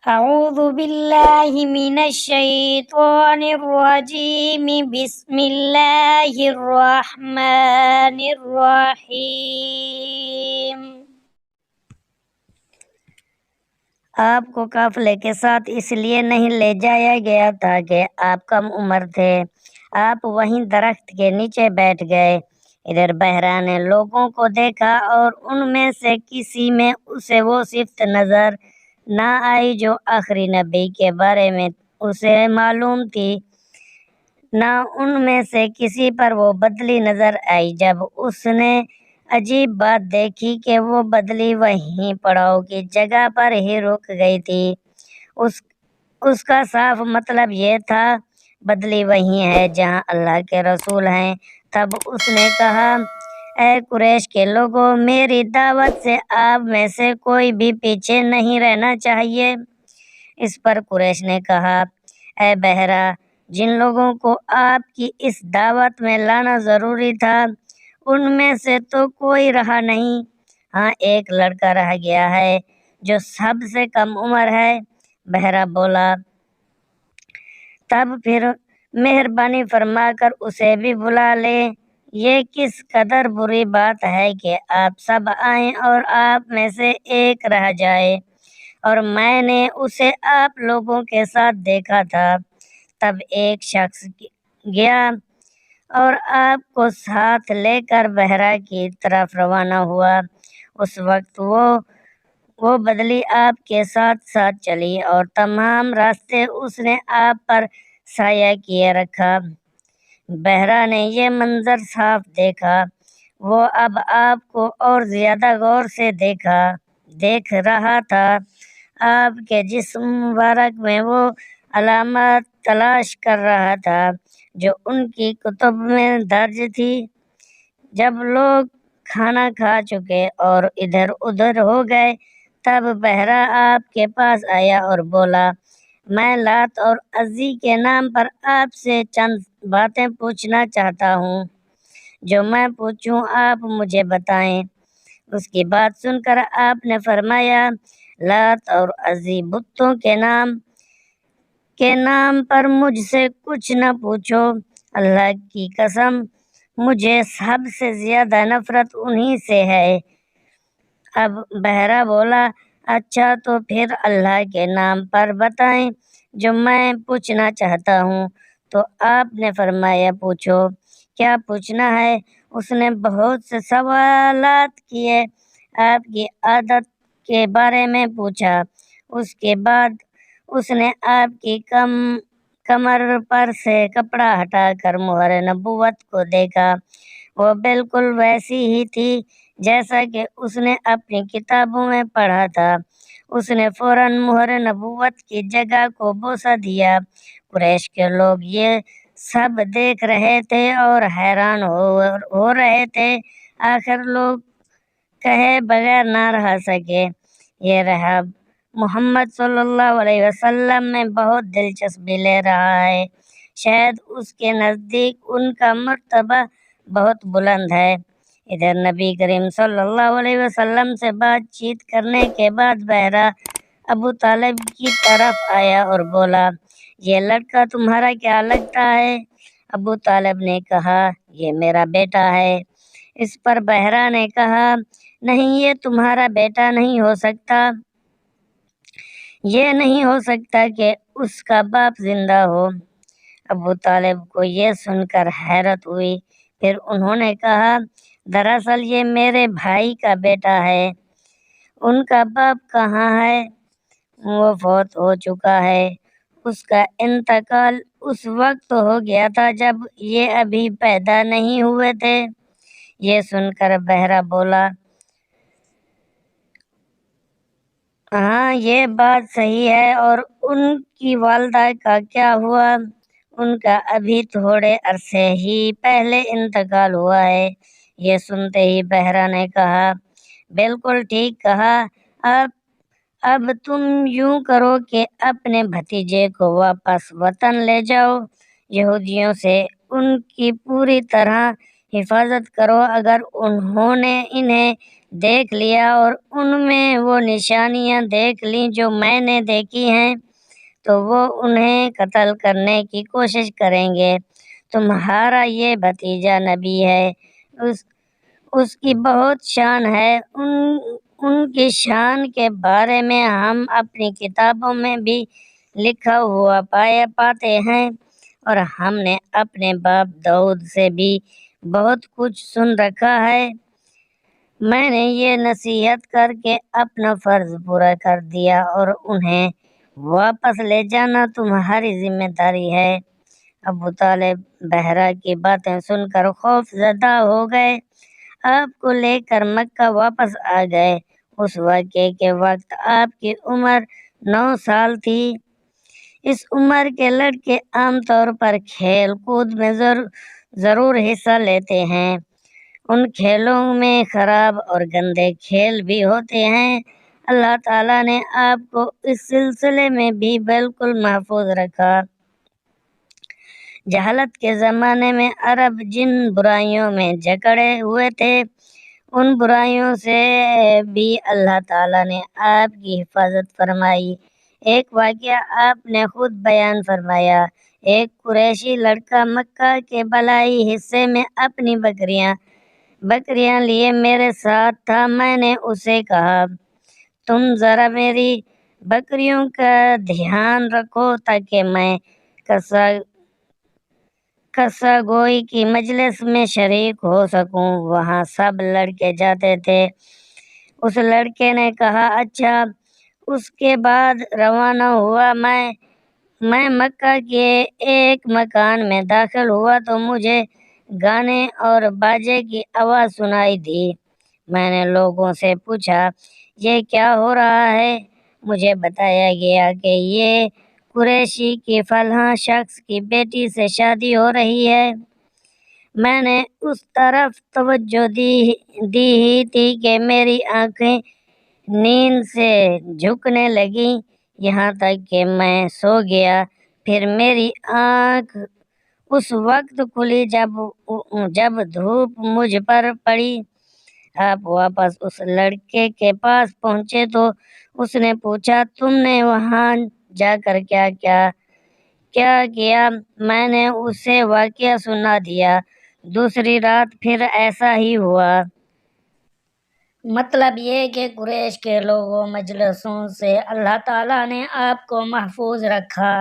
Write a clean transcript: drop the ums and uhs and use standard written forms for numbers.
أعوذ بالله من الشيطان الرجيم بسم الله الرحمن الرحيم۔ آپ کو قافلے کے ساتھ اس لیے نہیں لے جایا گیا تھا کہ آپ کم عمر تھے، آپ وہیں درخت کے نیچے بیٹھ گئے۔ ادھر بحرا نے لوگوں کو دیکھا اور ان میں سے کسی میں اسے وہ صفت نظر نہ آئی جو آخری نبی کے بارے میں اسے معلوم تھی، نہ ان میں سے کسی پر وہ بدلی نظر آئی۔ جب اس نے عجیب بات دیکھی کہ وہ بدلی وہیں پڑاؤ کی جگہ پر ہی رک گئی تھی، اس کا صاف مطلب یہ تھا بدلی وہیں ہے جہاں اللہ کے رسول ہیں۔ تب اس نے کہا، اے قریش کے لوگوں، میری دعوت سے آپ میں سے کوئی بھی پیچھے نہیں رہنا چاہیے۔ اس پر قریش نے کہا، اے بحرا، جن لوگوں کو آپ کی اس دعوت میں لانا ضروری تھا ان میں سے تو کوئی رہا نہیں، ہاں ایک لڑکا رہ گیا ہے جو سب سے کم عمر ہے۔ بحرا بولا، تب پھر مہربانی فرما کر اسے بھی بلا لے۔ یہ کس قدر بری بات ہے کہ آپ سب آئیں اور آپ میں سے ایک رہ جائے، اور میں نے اسے آپ لوگوں کے ساتھ دیکھا تھا۔ تب ایک شخص گیا اور آپ کو ساتھ لے کر بحرا کی طرف روانہ ہوا۔ اس وقت وہ بدلی آپ کے ساتھ ساتھ چلی اور تمام راستے اس نے آپ پر سایہ کیے رکھا۔ بحرا نے یہ منظر صاف دیکھا، وہ اب آپ کو اور زیادہ غور سے دیکھ رہا تھا۔ آپ کے جسم مبارک میں وہ علامات تلاش کر رہا تھا جو ان کی کتب میں درج تھی۔ جب لوگ کھانا کھا چکے اور ادھر ادھر ہو گئے تب بحرا آپ کے پاس آیا اور بولا، میں لات اور عزی کے نام پر آپ سے چند باتیں پوچھنا چاہتا ہوں، جو میں پوچھوں آپ مجھے بتائیں۔ اس کی بات سن کر آپ نے فرمایا، لات اور عزی بتوں کے نام پر مجھ سے کچھ نہ پوچھو، اللہ کی قسم مجھے سب سے زیادہ نفرت انہی سے ہے۔ اب بحرا بولا، اچھا تو پھر اللہ کے نام پر بتائیں جو میں پوچھنا چاہتا ہوں۔ تو آپ نے فرمایا، پوچھو، کیا پوچھنا ہے؟ اس نے بہت سے سوالات کیے، آپ کی عادت کے بارے میں پوچھا۔ اس کے بعد اس نے آپ کی کمر پر سے کپڑا ہٹا کر مہر نبوت کو دیکھا، وہ بالکل ویسی ہی تھی جیسا کہ اس نے اپنی کتابوں میں پڑھا تھا۔ اس نے فوراً مہر نبوت کی جگہ کو بوسہ دیا۔ قریش کے لوگ یہ سب دیکھ رہے تھے اور حیران ہو رہے تھے۔ آخر لوگ کہے بغیر نہ رہ سکے، یہ رہب محمد صلی اللہ علیہ وسلم میں بہت دلچسپی لے رہا ہے، شاید اس کے نزدیک ان کا مرتبہ بہت بلند ہے۔ ادھر نبی کریم صلی اللہ علیہ وسلم سے بات چیت کرنے کے بعد بحرا ابو طالب کی طرف آیا اور بولا، یہ لڑکا تمہارا کیا لگتا ہے؟ ابو طالب نے کہا، یہ میرا بیٹا ہے۔ اس پر بحرا نے کہا، نہیں، یہ تمہارا بیٹا نہیں ہو سکتا، یہ نہیں ہو سکتا کہ اس کا باپ زندہ ہو۔ ابو طالب کو یہ سن کر حیرت ہوئی، پھر انہوں نے کہا، دراصل یہ میرے بھائی کا بیٹا ہے، ان کا باپ کہاں ہے؟ وہ فوت ہو چکا ہے، اس کا انتقال اس وقت ہو گیا تھا جب یہ ابھی پیدا نہیں ہوئے تھے۔ یہ سن کر بحرا بولا، ہاں یہ بات صحیح ہے، اور ان کی والدہ کا کیا ہوا؟ ان کا ابھی تھوڑے عرصے ہی پہلے انتقال ہوا ہے۔ یہ سنتے ہی بحرا نے کہا، بالکل ٹھیک کہا، اب تم یوں کرو کہ اپنے بھتیجے کو واپس وطن لے جاؤ۔ یہودیوں سے ان کی پوری طرح حفاظت کرو۔ اگر انہوں نے انہیں دیکھ لیا اور ان میں وہ نشانیاں دیکھ لیں جو میں نے دیکھی ہیں تو وہ انہیں قتل کرنے کی کوشش کریں گے۔ تمہارا یہ بھتیجا نبی ہے، اس کی بہت شان ہے۔ ان کی شان کے بارے میں ہم اپنی کتابوں میں بھی لکھا ہوا پاتے ہیں، اور ہم نے اپنے باپ داؤد سے بھی بہت کچھ سن رکھا ہے۔ میں نے یہ نصیحت کر کے اپنا فرض پورا کر دیا، اور انہیں واپس لے جانا تمہاری ذمہ داری ہے۔ ابو طالب بحرہ کی باتیں سن کر خوف زدہ ہو گئے، آپ کو لے کر مکہ واپس آ گئے۔ اس واقعے کے وقت آپ کی عمر 9 سال تھی۔ اس عمر کے لڑکے عام طور پر کھیل کود میں ضرور حصہ لیتے ہیں۔ ان کھیلوں میں خراب اور گندے کھیل بھی ہوتے ہیں۔ اللہ تعالیٰ نے آپ کو اس سلسلے میں بھی بالکل محفوظ رکھا۔ جہالت کے زمانے میں عرب جن برائیوں میں جکڑے ہوئے تھے، ان برائیوں سے بھی اللہ تعالیٰ نے آپ کی حفاظت فرمائی۔ ایک واقعہ آپ نے خود بیان فرمایا۔ ایک قریشی لڑکا مکہ کے بالائی حصے میں اپنی بکریاں لیے میرے ساتھ تھا۔ میں نے اسے کہا، تم ذرا میری بکریوں کا دھیان رکھو تاکہ میں قصہ گوئی کی مجلس میں شریک ہو سکوں۔ وہاں سب لڑکے جاتے تھے۔ اس لڑکے نے کہا، اچھا۔ اس کے بعد روانہ ہوا۔ میں مکہ کے ایک مکان میں داخل ہوا تو مجھے گانے اور باجے کی آواز سنائی دی۔ میں نے لوگوں سے پوچھا، یہ کیا ہو رہا ہے؟ مجھے بتایا گیا کہ یہ قریشی کی فلاں شخص کی بیٹی سے شادی ہو رہی ہے۔ میں نے اس طرف توجہ دی ہی تھی کہ میری آنکھیں نیند سے جھکنے لگیں، یہاں تک کہ میں سو گیا۔ پھر میری آنکھ اس وقت کھلی جب دھوپ مجھ پر پڑی۔ آپ واپس اس لڑکے کے پاس پہنچے تو اس نے پوچھا، تم نے وہاں جا کر کیا کیا؟ میں نے اسے واقعہ سنا دیا۔ دوسری رات پھر ایسا ہی ہوا۔ مطلب یہ کہ قریش کے لوگوں مجلسوں سے اللہ تعالیٰ نے آپ کو محفوظ رکھا۔